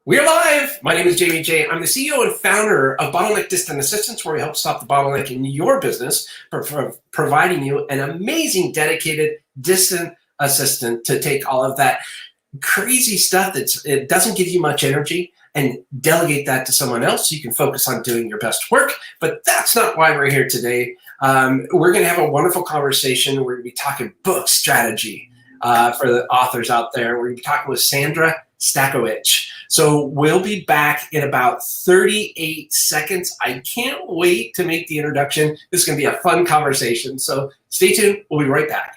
We're live. My name is Jamie J. I'm the CEO and founder of Bottleneck Distant Assistance, where we help stop the bottleneck in your business for providing you an amazing, dedicated, distant assistant to take all of that crazy stuff it doesn't give you much energy and delegate that to someone else so you can focus on doing your best work. But that's not why we're here today. We're going to have a wonderful conversation. We're going to be talking book strategy for the authors out there. We're going to be talking with Sandra Stachowicz. So we'll be back in about 38 seconds. I can't wait to make the introduction. This is going to be a fun conversation. So stay tuned. We'll be right back.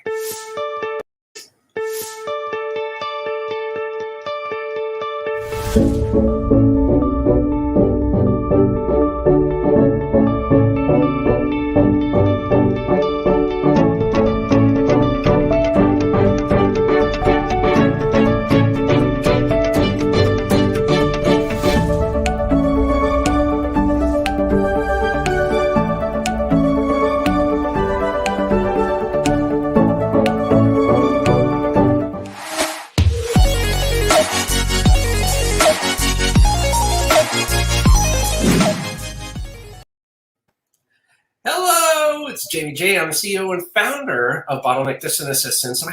Jamie J. I'm the CEO and founder of Bottleneck Distant Assistance, and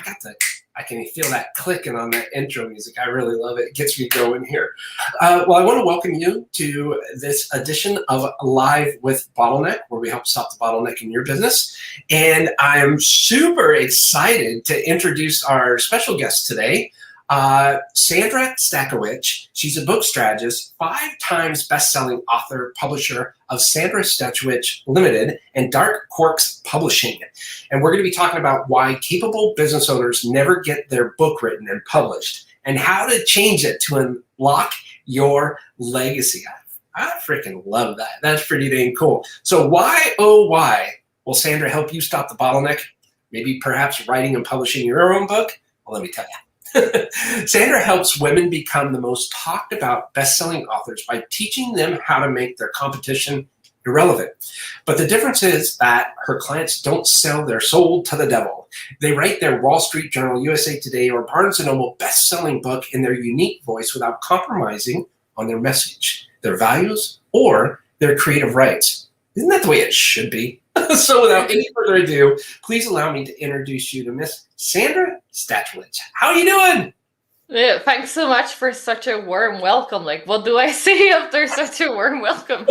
I can feel that clicking on that intro music. I really love it. It gets me going here. Well, I want to welcome you to this edition of Live with Bottleneck, where we help stop the bottleneck in your business. And I'm super excited to introduce our special guest today, Sandra Stachowicz. She's a book strategist, 5 times best-selling author, publisher of Sandra Stachowicz Limited and Dark Quarks Publishing. And we're going to be talking about why capable business owners never get their book written and published, and how to change it to unlock your legacy. I freaking love that. That's pretty dang cool. So why, oh why, will Sandra help you stop the bottleneck? Maybe perhaps writing and publishing your own book? Well, let me tell you. Sandra helps women become the most talked about best-selling authors by teaching them how to make their competition irrelevant. But the difference is that her clients don't sell their soul to the devil. They write their Wall Street Journal, USA Today, or Barnes & Noble best-selling book in their unique voice without compromising on their message, their values, or their creative rights. Isn't that the way it should be? So without any further ado, please allow me to introduce you to Miss Sandra Stachowicz. How are you doing? Yeah, thanks so much for such a warm welcome. Like, what do I say after such a warm welcome?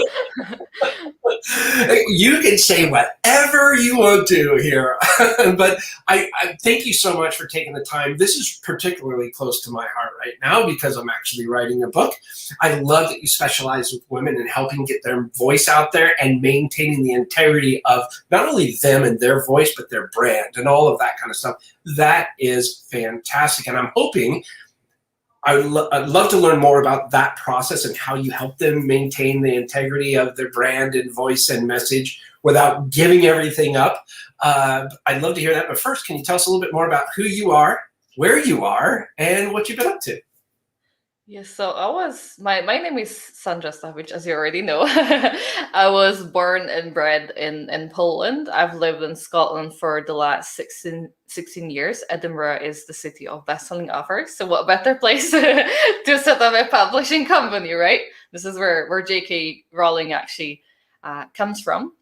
You can say whatever you want to here, but I thank you so much for taking the time. This is particularly close to my heart right now because I'm actually writing a book. I love that you specialize with women and helping get their voice out there and maintaining the integrity of not only them and their voice, but their brand and all of that kind of stuff. That is fantastic. And I'm hoping I'd love to learn more about that process and how you help them maintain the integrity of their brand and voice and message without giving everything up. I'd love to hear that. But first, can you tell us a little bit more about who you are, where you are, and what you've been up to? Yes, so my name is Sandra Stachowicz, as you already know. I was born and bred in Poland. I've lived in Scotland for the last 16 years. Edinburgh is the city of best-selling authors. So what better place to set up a publishing company, right? This is where J.K. Rowling actually comes from.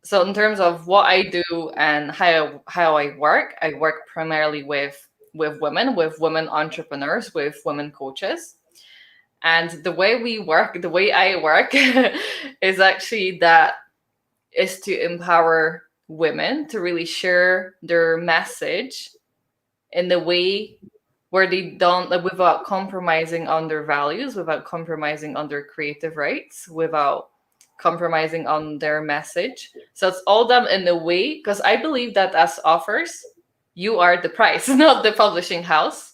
So in terms of what I do and how I work primarily with women entrepreneurs, with women coaches. And the way I work is actually to empower women to really share their message in the way where they don't, without compromising on their values, without compromising on their creative rights, without compromising on their message. So it's all done in a way, because I believe that as authors, you are the prize, not the publishing house.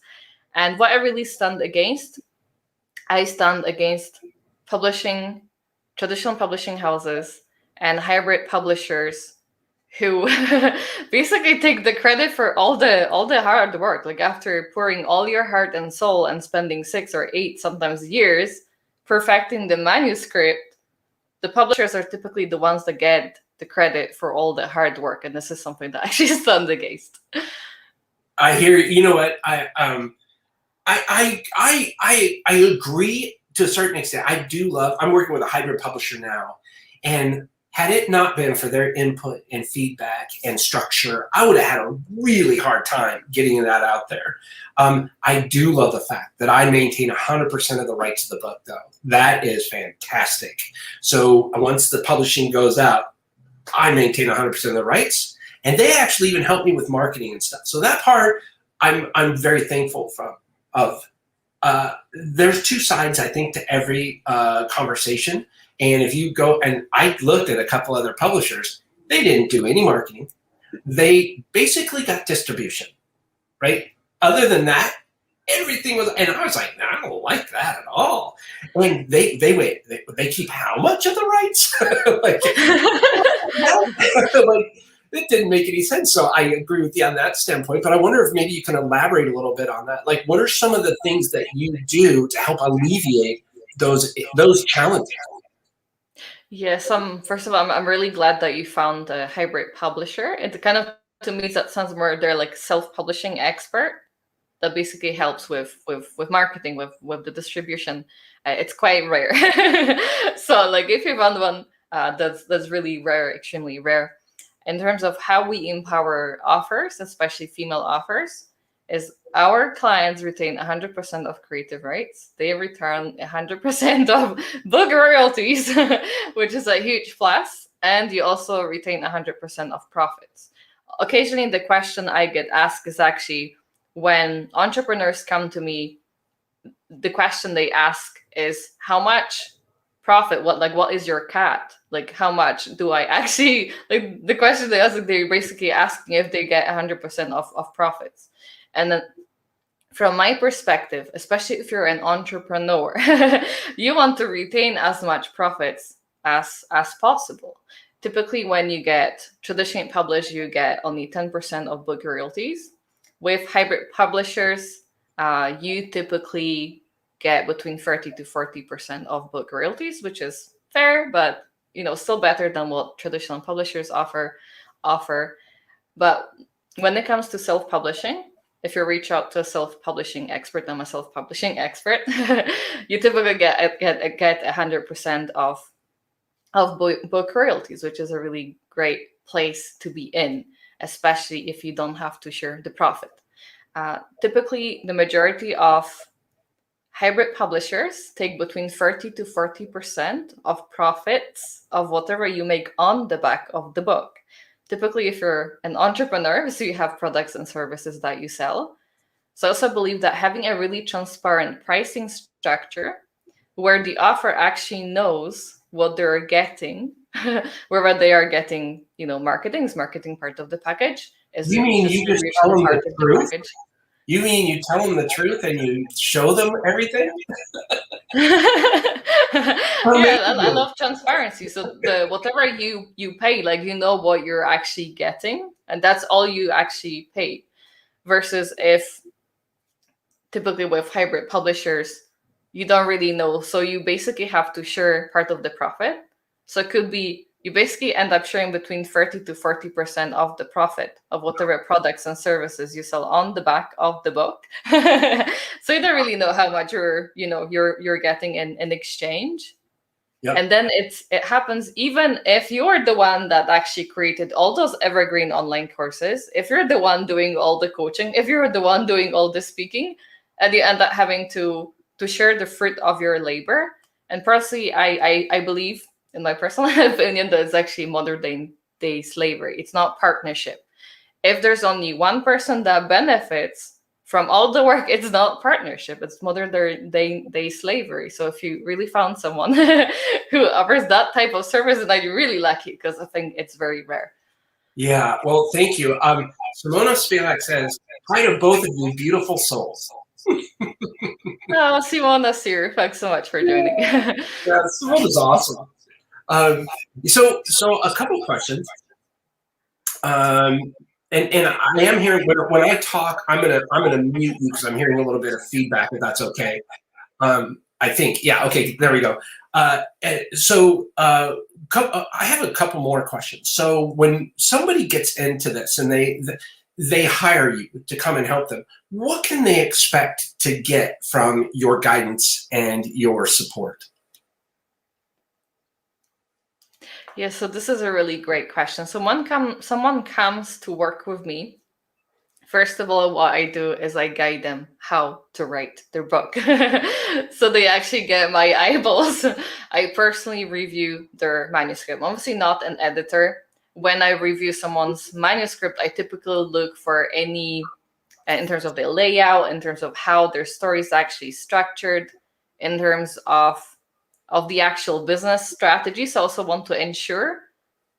And what I really stand against traditional publishing houses and hybrid publishers who basically take the credit for all the hard work. Like, after pouring all your heart and soul and spending 6 or 8 sometimes years perfecting the manuscript, the publishers are typically the ones that get the credit for all the hard work. And this is something that actually stands against. I hear, you know what, I agree to a certain extent, I do love, I'm working with a hybrid publisher now, and had it not been for their input and feedback and structure, I would have had a really hard time getting that out there. I do love the fact that I maintain 100% of the rights of the book, though. That is fantastic. So once the publishing goes out, I maintain 100% of the rights, and they actually even help me with marketing and stuff. So that part, I'm very thankful of. There's two sides, I think, to every conversation. And if you go, and I looked at a couple other publishers, they didn't do any marketing. They basically got distribution, right? Other than that, everything was, and I was like, no, I don't like that at all. And they keep how much of the rights? like, it didn't make any sense. So I agree with you on that standpoint, but I wonder if maybe you can elaborate a little bit on that. Like, what are some of the things that you do to help alleviate those challenges? Yes, first of all, I'm really glad that you found a hybrid publisher. It kind of, to me, that sounds more, they're like self-publishing expert that basically helps with marketing, with the distribution. It's quite rare. So like if you found one, that's really rare, extremely rare. In terms of how we empower authors, especially female authors, is our clients retain 100% of creative rights. They return 100% of book royalties, which is a huge plus. And you also retain 100% of profits. Occasionally, the question I get asked is actually when entrepreneurs come to me, the question they ask is how much profit, what is your cat? Like, how much do I actually, like the question they ask, they're basically asking if they get 100% of profits. And then from my perspective, especially if you're an entrepreneur, you want to retain as much profits as possible. Typically, when you get traditionally published, you get only 10% of book royalties. With hybrid publishers, you typically get between 30 to 40% of book royalties, which is fair, but still better than what traditional publishers offer. But when it comes to self-publishing, if you reach out to a self-publishing expert, I'm a self-publishing expert, you typically get 100% of book royalties, which is a really great place to be in, especially if you don't have to share the profit. Typically, the majority of hybrid publishers take between 30 to 40% of profits of whatever you make on the back of the book. Typically, if you're an entrepreneur, so you have products and services that you sell. So I also believe that having a really transparent pricing structure where the author actually knows what they're getting, wherever they are getting, marketing part of the package. You mean you just tell them the truth? You mean you tell them the truth and you show them everything? I love transparency. So whatever you pay, like what you're actually getting, and that's all you actually pay. Versus if typically with hybrid publishers, you don't really know. So you basically have to share part of the profit. So it could be you basically end up sharing between 30 to 40% of the profit of whatever products and services you sell on the back of the book. So you don't really know how much you're getting in exchange. Yep. And then it happens even if you're the one that actually created all those evergreen online courses, if you're the one doing all the coaching, if you're the one doing all the speaking, and you end up having to share the fruit of your labor. And personally, I believe, in my personal opinion, that it's actually modern day slavery. It's not partnership. If there's only one person that benefits from all the work, it's not partnership. It's modern day slavery. So if you really found someone who offers that type of service, then you're really lucky, because I think it's very rare. Yeah, well, thank you. Simona Spivak says, hi to both of you beautiful souls. Oh, Simona's here. Thanks so much for joining. Yeah, Simona's awesome. So a couple questions. And I am hearing when I talk, I'm gonna mute you because I'm hearing a little bit of feedback, if that's okay. I think, yeah, okay, there we go. I have a couple more questions. So when somebody gets into this and they hire you to come and help them, what can they expect to get from your guidance and your support? Yeah, so this is a really great question. Someone comes to work with me. First of all, what I do is I guide them how to write their book. So they actually get my eyeballs. I personally review their manuscript. Obviously not an editor. When I review someone's manuscript, I typically look for any, in terms of the layout, in terms of how their story is actually structured, in terms of the actual business strategies. I also want to ensure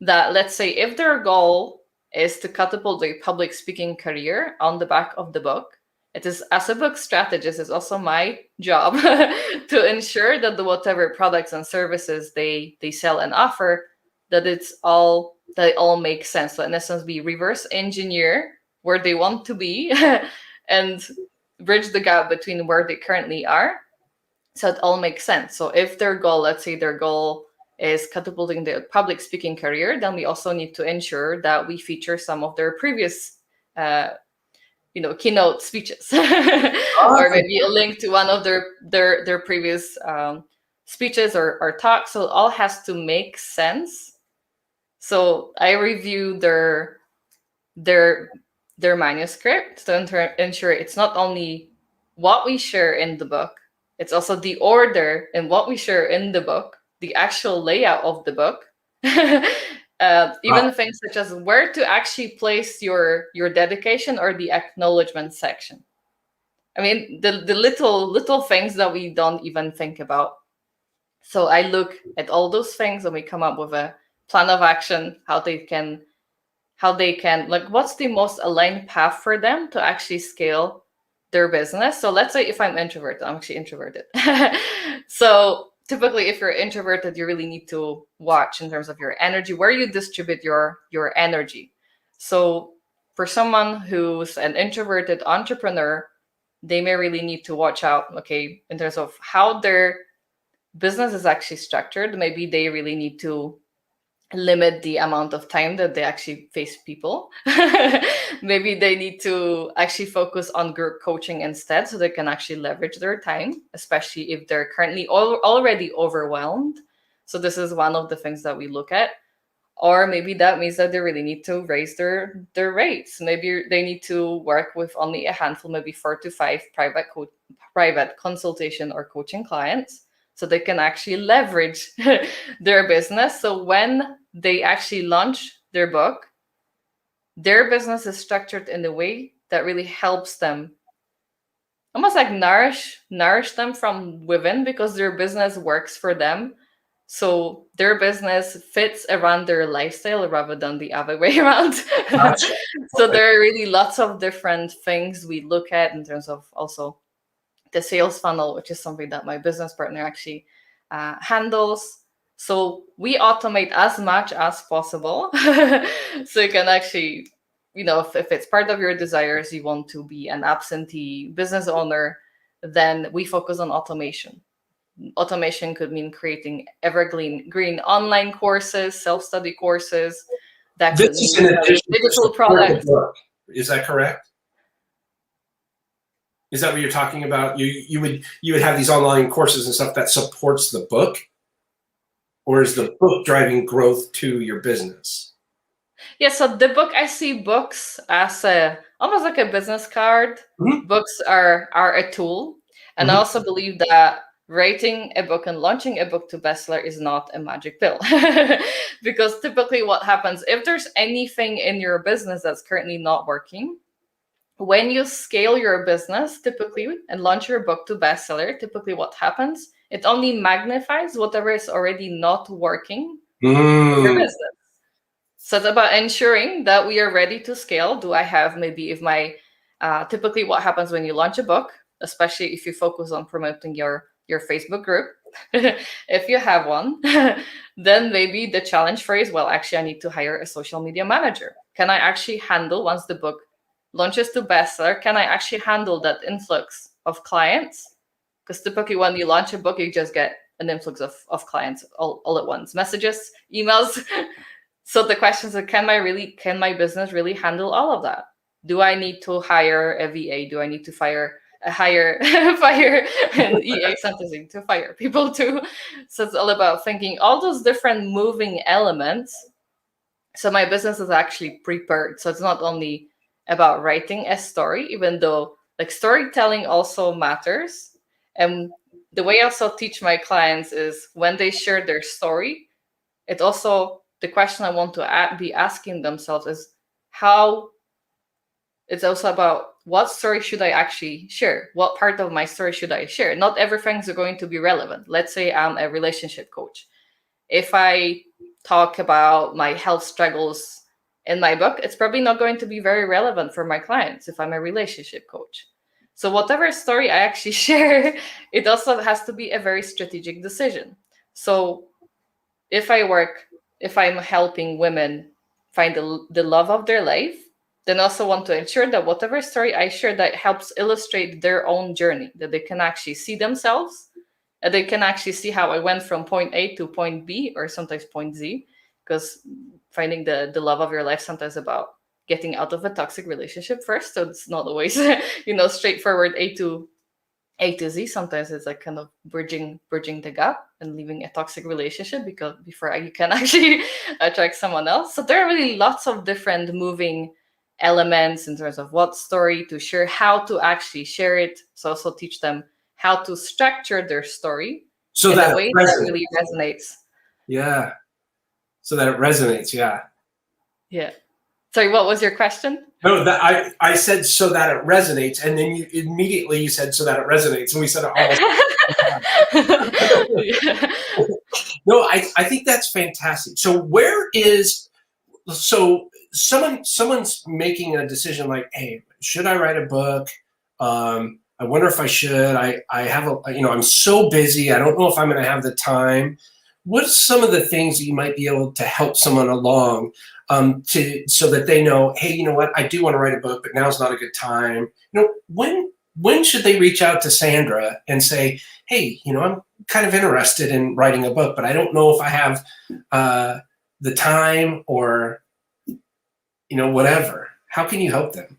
that, let's say, if their goal is to catapult their public speaking career on the back of the book, it is, as a book strategist, it's also my job to ensure that whatever products and services they sell and offer, that it all makes sense. So in essence, we reverse engineer where they want to be and bridge the gap between where they currently are, so it all makes sense. So if their goal, let's say their goal is catapulting their public speaking career, then we also need to ensure that we feature some of their previous keynote speeches or maybe a link to one of their previous speeches or talks. So it all has to make sense. So I review their manuscript to ensure it's not only what we share in the book, it's also the order in what we share in the book, the actual layout of the book, even things such as where to actually place your dedication or the acknowledgement section. I mean, the little things that we don't even think about. So I look at all those things and we come up with a plan of action, how they can, like, what's the most aligned path for them to actually scale their business. So let's say if I'm introverted, I'm actually introverted. So typically if you're introverted, you really need to watch in terms of your energy, where you distribute your energy. So for someone who's an introverted entrepreneur, they may really need to watch out, okay, in terms of how their business is actually structured. Maybe they really need to limit the amount of time that they actually face people. Maybe they need to actually focus on group coaching instead, so they can actually leverage their time, especially if they're currently already overwhelmed. So this is one of the things that we look at. Or maybe that means that they really need to raise their rates. Maybe they need to work with only a handful, maybe 4 to 5 private consultation or coaching clients, so they can actually leverage their business. So when they actually launch their book, their business is structured in a way that really helps them, almost like nourish them from within, because their business works for them. So their business fits around their lifestyle rather than the other way around. So there are really lots of different things we look at in terms of also the sales funnel, which is something that my business partner actually handles. So we automate as much as possible. So you can actually, if it's part of your desires, you want to be an absentee business owner, then we focus on automation. Automation could mean creating green online courses, self-study courses. That could mean digital products. Is that correct? Is that what you're talking about? You would have these online courses and stuff that supports the book, or is the book driving growth to your business? Yeah, so the book, I see books as almost like a business card. Mm-hmm. Books are a tool, and I also believe that writing a book and launching a book to bestseller is not a magic pill. Because typically what happens, if there's anything in your business that's currently not working, when you scale your business typically and launch your book to bestseller, typically what happens, it only magnifies whatever is already not working in your business. So it's about ensuring that we are ready to scale. Do I have maybe, if my typically what happens when you launch a book, especially if you focus on promoting your Facebook group, if you have one, then maybe the challenge phrase, well, actually I need to hire a social media manager. Can I actually handle, once the book launches to bestseller, can I actually handle that influx of clients? Because typically when you launch a book, you just get an influx of clients all at once, messages, emails. So the question is, can my business really handle all of that? Do I need to hire a VA? Do I need to hire fire and EA something to fire people too? So it's all about thinking all those different moving elements. So my business is actually prepared. So it's not only about writing a story, even though like storytelling also matters. And the way I also teach my clients is when they share their story, it's also the question I want to be asking themselves is how. It's also about what story should I actually share? What part of my story should I share? Not everything's going to be relevant. Let's say I'm a relationship coach. If I talk about my health struggles in my book, it's probably not going to be very relevant for my clients if I'm a relationship coach. So whatever story I actually share, it also has to be a very strategic decision. So if I'm helping women find the love of their life, then also want to ensure that whatever story I share that helps illustrate their own journey, that they can actually see themselves, that they can actually see how I went from point A to point B or sometimes point Z, because finding the love of your life sometimes about getting out of a toxic relationship first. So it's not always, straightforward A to Z. Sometimes it's like kind of bridging the gap and leaving a toxic relationship because before you can actually attract someone else. So there are really lots of different moving elements in terms of what story to share, how to actually share it. So also teach them how to structure their story So in that a it way that resonates. really resonates. Yeah. So that it resonates. Yeah. Yeah. Sorry, what was your question? No, that I said so that it resonates, and then you said so that it resonates, and we said it almost. Yeah. No, I think that's fantastic. So someone's making a decision like, hey, should I write a book? I wonder if I should. I have I'm so busy. I don't know if I'm going to have the time. What's some of the things that you might be able to help someone along so that they know, hey, you know what, I do want to write a book, but now's not a good time. When should they reach out to Sandra and say, hey, I'm kind of interested in writing a book, but I don't know if I have the time or whatever. How can you help them?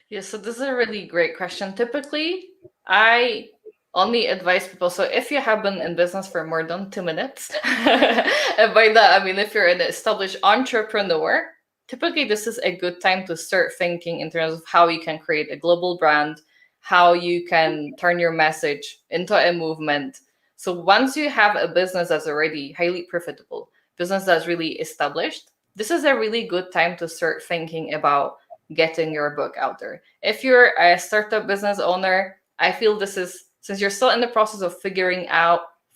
Yeah, so this is a really great question. Typically, I only advise people. So if you have been in business for more than 2 minutes, and by that I mean if you're an established entrepreneur, typically this is a good time to start thinking in terms of how you can create a global brand, how you can turn your message into a movement. So once you have a business that's already highly profitable, business that's really established, this is a really good time to start thinking about getting your book out there. If you're a startup business owner, I feel this is, since you're still in the process of figuring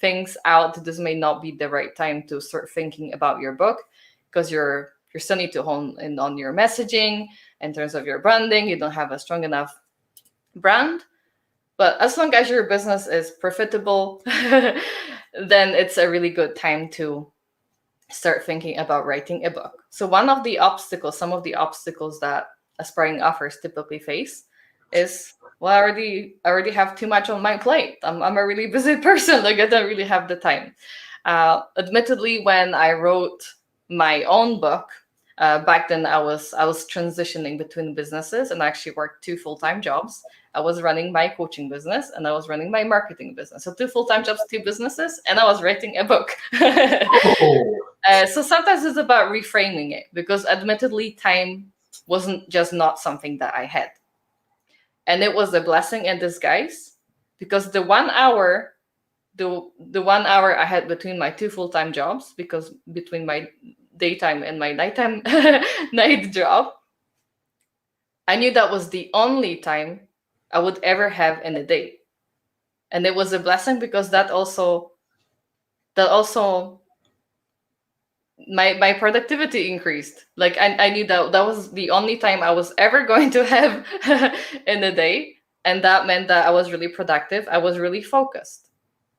things out, this may not be the right time to start thinking about your book because you're still need to hone in on your messaging in terms of your branding. You don't have a strong enough brand. But as long as your business is profitable, then it's a really good time to start thinking about writing a book. So one of the obstacles, some of the obstacles that aspiring authors typically face is, well, I already have too much on my plate. I'm a really busy person. Like I don't really have the time. Admittedly, when I wrote my own book, back then I was transitioning between businesses and I actually worked 2 full-time jobs. I was running my coaching business and I was running my marketing business. So 2 full-time jobs, 2 businesses, and I was writing a book. Oh. So sometimes it's about reframing it because admittedly time wasn't just not something that I had. And it was a blessing in disguise because the 1 hour I had between my 2 full-time jobs, because between my daytime and my nighttime night job, I knew that was the only time I would ever have in a day. And it was a blessing because that also my productivity increased. Like I knew that was the only time I was ever going to have in a day. And that meant that I was really productive. I was really focused.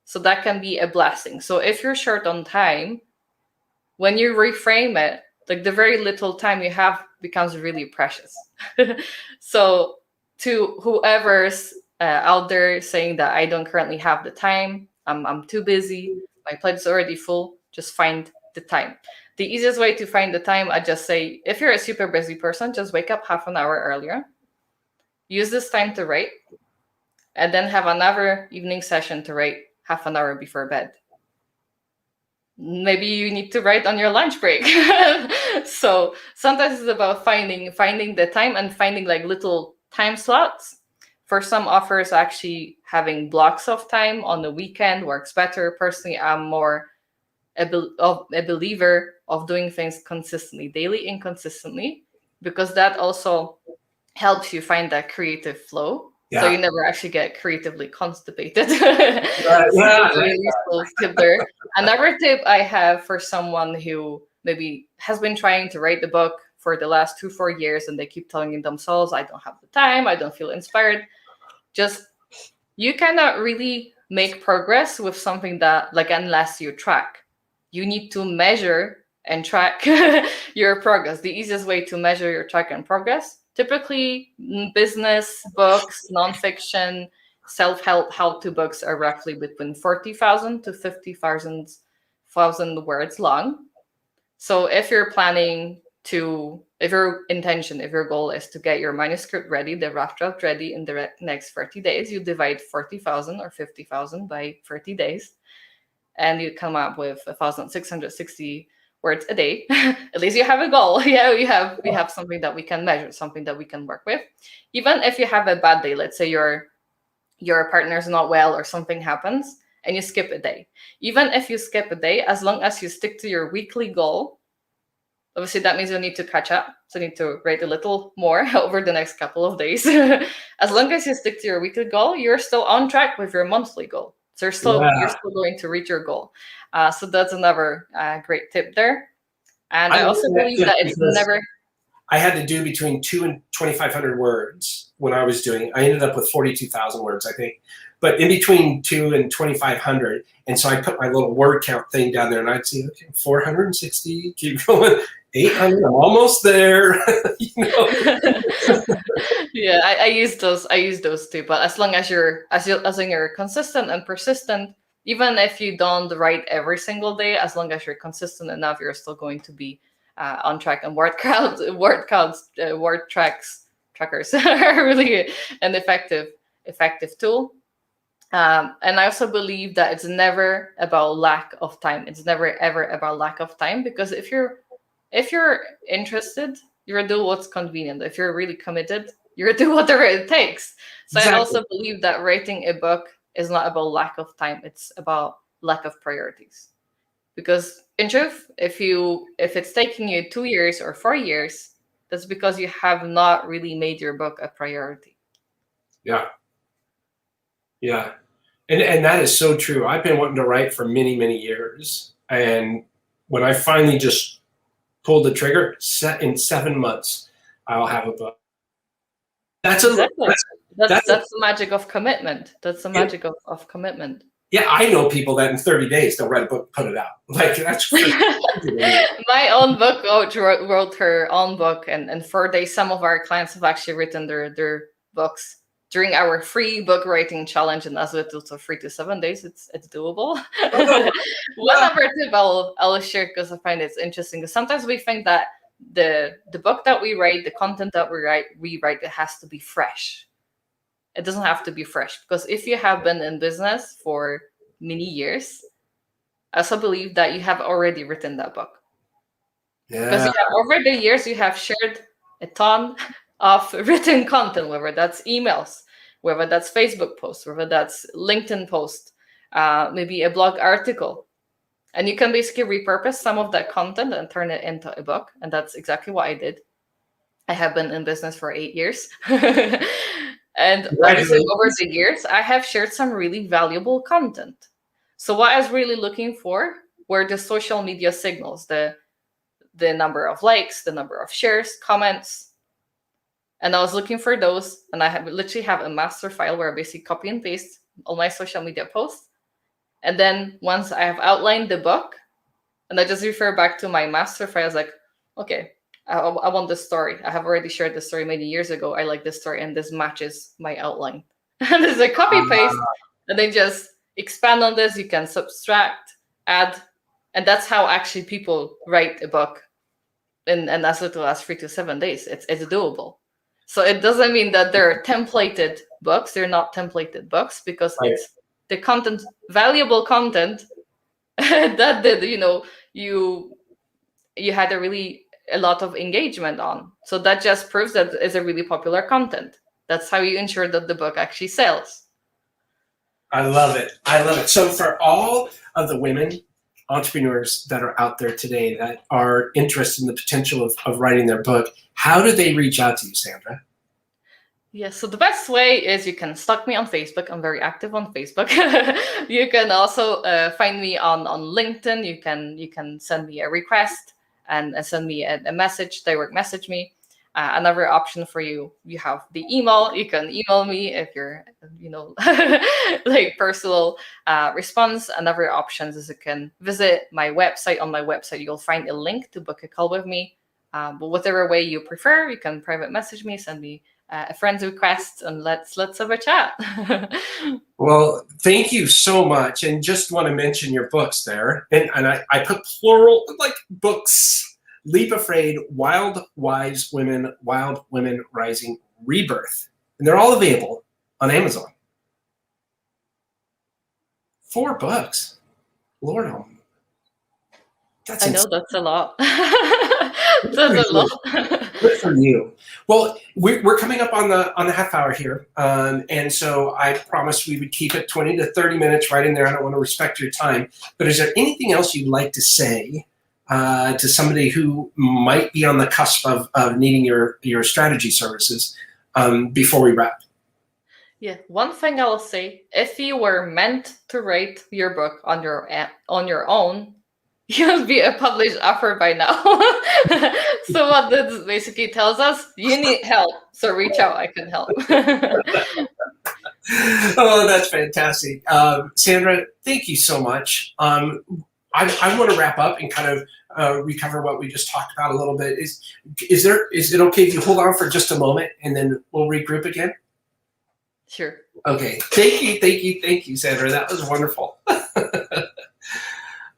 So that can be a blessing. So if you're short on time, when you reframe it, like the very little time you have becomes really precious. So to whoever's out there saying that I don't currently have the time, I'm too busy, my plate is already full, just find the time. The easiest way to find the time, I just say, if you're a super busy person, just wake up half an hour earlier. Use this time to write, and then have another evening session to write half an hour before bed. Maybe you need to write on your lunch break. So sometimes it's about finding the time and finding like little time slots. For some authors, actually having blocks of time on the weekend works better. Personally, I'm more a believer of doing things consistently, daily and consistently, because that also helps you find that creative flow. So you never actually get creatively constipated. So that's a really useful tip there. Another tip I have for someone who maybe has been trying to write the book for the last 2-4 years and they keep telling themselves, I don't have the time, I don't feel inspired. Just, you cannot really make progress with something that, like, unless you track. You need to measure and track your progress. The easiest way to measure your track and progress, typically business books, nonfiction, self-help how-to books are roughly between 40,000 to 50,000 words long. So if you're planning to, if your goal is to get your manuscript ready, the rough draft ready in the next 30 days, you divide 40,000 or 50,000 by 30 days, and you come up with 1,660 words a day. At least you have a goal. Yeah, we have something that we can measure, something that we can work with. Even if you have a bad day, let's say your partner's not well or something happens and you skip a day. Even if you skip a day, as long as you stick to your weekly goal, obviously that means you need to catch up. So you need to write a little more over the next couple of days. As long as you stick to your weekly goal, you're still on track with your monthly goal. So you're still going to reach your goal. So that's another great tip there. And I also believe that it's never... I had to do between 2 and 2,500 words when I was doing. I ended up with 42,000 words, I think. But in between 2 and 2,500, and so I put my little word count thing down there, and I'd see, okay, 460, keep going, 800, I'm almost there. Yeah, I use those too. But as long as you're consistent and persistent, even if you don't write every single day, as long as you're consistent enough, you're still going to be on track. And word trackers are really an effective tool. And I also believe that it's never about lack of time. It's never ever about lack of time, because if you're interested, you'll do what's convenient. If you're really committed, you'll do whatever it takes. So exactly. I also believe that writing a book is not about lack of time. It's about lack of priorities. Because in truth, if it's taking you 2 years or 4 years, that's because you have not really made your book a priority. Yeah. Yeah. And that is so true. I've been wanting to write for many, many years. And when I finally just pulled the trigger, in 7 months, I'll have a book. That's the magic of commitment. That's the magic of commitment. Yeah, I know people that in 30 days they'll write a book, put it out. Like, that's my own book coach wrote her own book, and in 4 days, some of our clients have actually written their books during our free book writing challenge, and as little to 3 to 7 days, it's doable. One other tip I'll share, because I find it's interesting, because sometimes we think that the book that we write, the content that we write, it has to be fresh. It doesn't have to be fresh, because if you have been in business for many years, I also believe that you have already written that book. Yeah. Because over the years, you have shared a ton of written content, whether that's emails, whether that's Facebook posts, whether that's LinkedIn post, maybe a blog article. And you can basically repurpose some of that content and turn it into a book. And that's exactly what I did. I have been in business for 8 years. And obviously over the years, I have shared some really valuable content. So what I was really looking for were the social media signals, the number of likes, the number of shares, comments. And I was looking for those, and I literally have a master file where I basically copy and paste all my social media posts. And then once I have outlined the book, and I just refer back to my master file, I was like, okay, I want this story. I have already shared this story many years ago. I like this story, and this matches my outline. And it's a copy paste, and then just expand on this. You can subtract, add, And that's how actually people write a book in as little as 3 to 7 days. It's doable. So it doesn't mean that they're templated books. They're not templated books, because Right. it's the content, valuable content that did, you had a lot of engagement on. So that just proves that it's a really popular content. That's how you ensure that the book actually sells. I love it. I love it. So for all of the women entrepreneurs that are out there today that are interested in the potential of writing their book, how do they reach out to you, Sandra? Yes, so the best way is you can stalk me on Facebook. I'm very active on Facebook. You can also find me on LinkedIn. You can send me a request and send me a message, direct message me. Another option for you have the email. You can email me if you're, like personal response. Another option is you can visit my website. On my website, you'll find a link to book a call with me. But whatever way you prefer, you can private message me, send me a friend's request, and let's have a chat. Well, thank you so much. And just want to mention your books there. And I put plural, like books. Leap Afraid, Wild Wise Women, Wild Women Rising, Rebirth. And they're all available on Amazon. 4 books. Lord, I know that's a lot. That's a lot. Good for you. Well, we're coming up on the half hour here, and so I promised we would keep it 20 to 30 minutes right in there. I don't want to respect your time, but is there anything else you'd like to say to somebody who might be on the cusp of needing your strategy services before we wrap? Yeah, one thing I'll say: if you were meant to write your book on your own, you'll be a published author by now. So what this basically tells us, you need help. So reach out, I can help. Oh, that's fantastic. Sandra, thank you so much. I want to wrap up and kind of recover what we just talked about a little bit. Is it okay if you hold on for just a moment and then we'll regroup again? Sure. Okay. Thank you, Sandra. That was wonderful.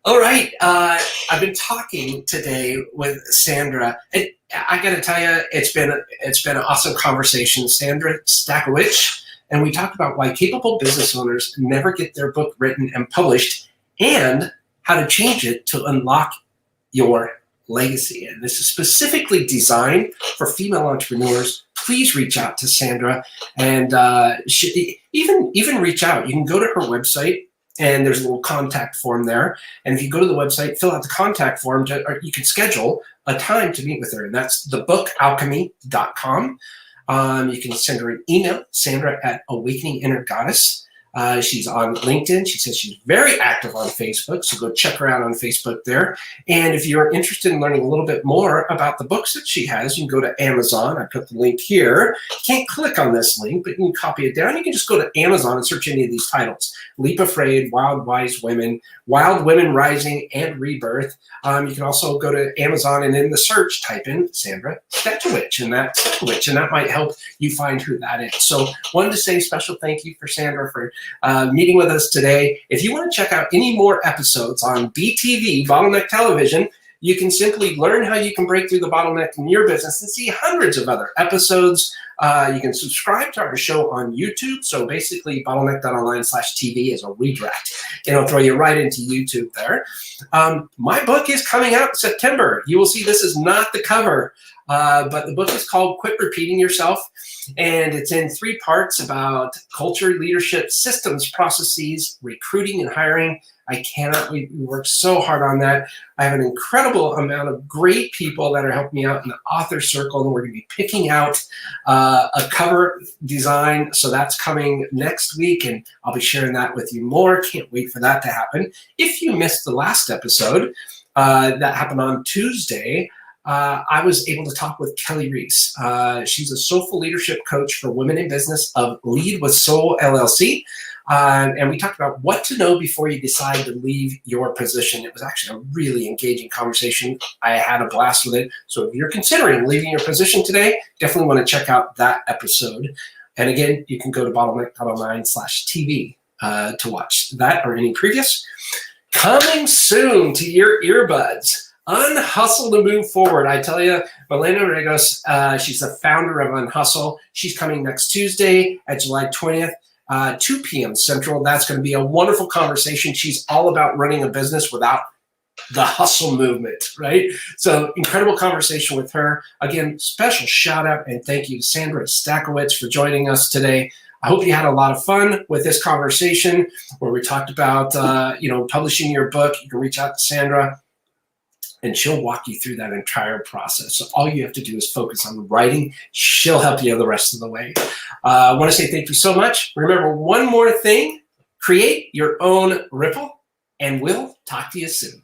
All right. I've been talking today with Sandra, and I got to tell you, it's been an awesome conversation. Sandra Stachowicz, and we talked about why capable business owners never get their book written and published, and how to change it to unlock your legacy. And this is specifically designed for female entrepreneurs. Please reach out to Sandra, and even reach out. You can go to her website, and there's a little contact form there. And if you go to the website, fill out the contact form, or you can schedule a time to meet with her. And that's thebookalchemy.com. You can send her an email, Sandra@awakeninginnergoddess. She's on LinkedIn. She says she's very active on Facebook, so go check her out on Facebook there. And if you're interested in learning a little bit more about the books that she has, you can go to Amazon. I put the link here. You can't click on this link, but you can copy it down. You can just go to Amazon and search any of these titles. Leap Afraid, Wild Wise Women, Wild Women Rising, and Rebirth. You can also go to Amazon and in the search type in Sandra Stachowicz, and that might help you find who that is. So wanted to say a special thank you for Sandra for meeting with us today. If you want to check out any more episodes on BTV, Bottleneck Television, you can simply learn how you can break through the bottleneck in your business and see hundreds of other episodes. You can subscribe to our show on YouTube. So basically, Bottleneck.Online/TV is a redirect. It'll throw you right into YouTube there. My book is coming out in September. You will see this is not the cover, but the book is called Quit Repeating Yourself. And it's in 3 parts about culture, leadership, systems, processes, recruiting, and hiring. I cannot, we worked so hard on that. I have an incredible amount of great people that are helping me out in the author circle, and we're going to be picking out a cover design. So that's coming next week, and I'll be sharing that with you more. Can't wait for that to happen. If you missed the last episode, that happened on Tuesday, I was able to talk with Kelly Reese. She's a soulful leadership coach for women in business of Lead with Soul LLC. And we talked about what to know before you decide to leave your position. It was actually a really engaging conversation. I had a blast with it. So if you're considering leaving your position today, definitely want to check out that episode. And again, you can go to Bottleneck.Online/TV to watch that or any previous. Coming soon to your earbuds. Unhustle to move forward. I tell you, Milena Regos, she's the founder of Unhustle. She's coming next Tuesday at July 20th, 2 p.m. Central. That's going to be a wonderful conversation. She's all about running a business without the hustle movement, right? So incredible conversation with her. Again, special shout out and thank you to Sandra Stachowicz for joining us today. I hope you had a lot of fun with this conversation where we talked about, publishing your book. You can reach out to Sandra and she'll walk you through that entire process. So all you have to do is focus on writing. She'll help you the rest of the way. I want to say thank you so much. Remember one more thing, create your own ripple, and we'll talk to you soon.